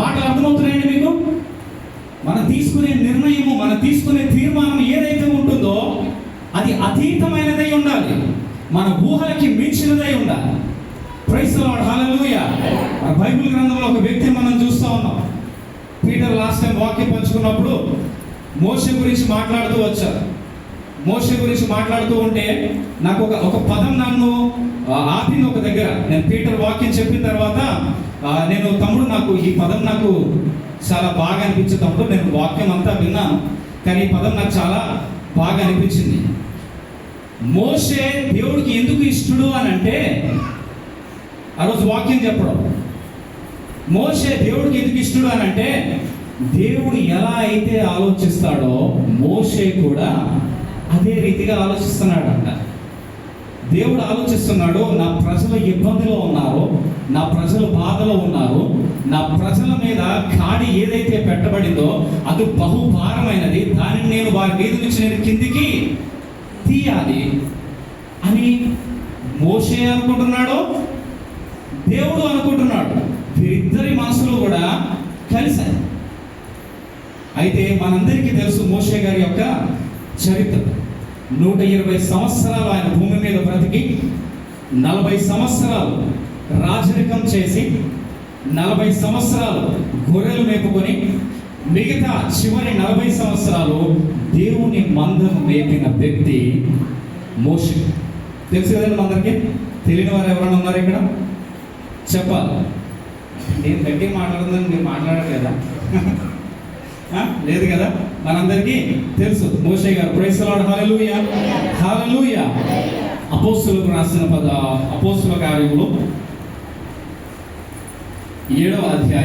మాటలు అర్థమవుతున్నాయండి మీకు? మనం తీసుకునే నిర్ణయము, మనం తీసుకునే తీర్మానం ఏదైతే ఉంటుందో అది అతీతమైనదై ఉండాలి, మన ఊహలకి మించినదై ఉండాలి. ప్రైజ్ ది లార్డ్, హల్లెలూయా. మన బైబిల్ గ్రంథంలో ఒక వ్యక్తిని మనం చూస్తూ ఉన్నాం. పీటర్ లాస్ట్ టైం వాక్యం పంచుకున్నప్పుడు మోషే గురించి మాట్లాడుతూ వచ్చారు. మోషే గురించి మాట్లాడుతూ ఉంటే నాకు ఒక పదం నన్ను ఆపింది ఒక దగ్గర. నేను పీటర్ వాక్యం చెప్పిన తర్వాత నేను తమ్ముడు నాకు ఈ పదం నాకు చాలా బాగా అనిపించే తమ్ముడు, నేను వాక్యం అంతా విన్నాను కానీ ఈ పదం నాకు చాలా బాగా అనిపించింది. మోషే దేవుడికి ఎందుకు ఇష్టడు అని అంటే, ఆ రోజు వాక్యం చెప్పడం, మోషే దేవుడికి ఎందుకు ఇష్టడు అని అంటే, దేవుడు ఎలా అయితే ఆలోచిస్తాడో మోషే కూడా అదే రీతిగా ఆలోచిస్తున్నాడు అంట. దేవుడు ఆలోచిస్తున్నాడు, నా ప్రజలు ఇబ్బందిలో ఉన్నారు, నా ప్రజలు బాధలో ఉన్నారు, నా ప్రజల మీద కాడి ఏదైతే పెట్టబడిందో అది బహుభారమైనది, దానిని నేను వారి మీద నుంచి నేను కిందికి తీయాలి అని మోషే అనుకుంటున్నాడు, దేవుడు అనుకుంటున్నాడు. వీరిద్దరి మనసులు కూడా కలిశాయి. అయితే మనందరికీ తెలుసు మోషే గారి యొక్క చరిత్ర. 120 సంవత్సరాలు ఆయన భూమి మీద బ్రతికి 40 సంవత్సరాలు రాజరికం చేసి 40 సంవత్సరాలు గొర్రెలు మేపుకొని మిగతా చివరి 40 సంవత్సరాలు దేవుని మందను మేపిన వ్యక్తి మోషే. తెలుసు కదండి అందరికీ? తెలియని వారు ఎవరైనా ఉన్నారు ఇక్కడ? చెప్పాలి. నేను గట్టి మాట్లాడుతుందని మీరు మాట్లాడలేదా? లేదు కదా, మనందరికీ తెలుసు మోషే గారు. ప్రైజ్ ది లార్డ్, హల్లెలూయా, హల్లెలూయా. అపోస్తలులకు రాసిన అపోస్తల కార్యములు 7వ అధ్యాయం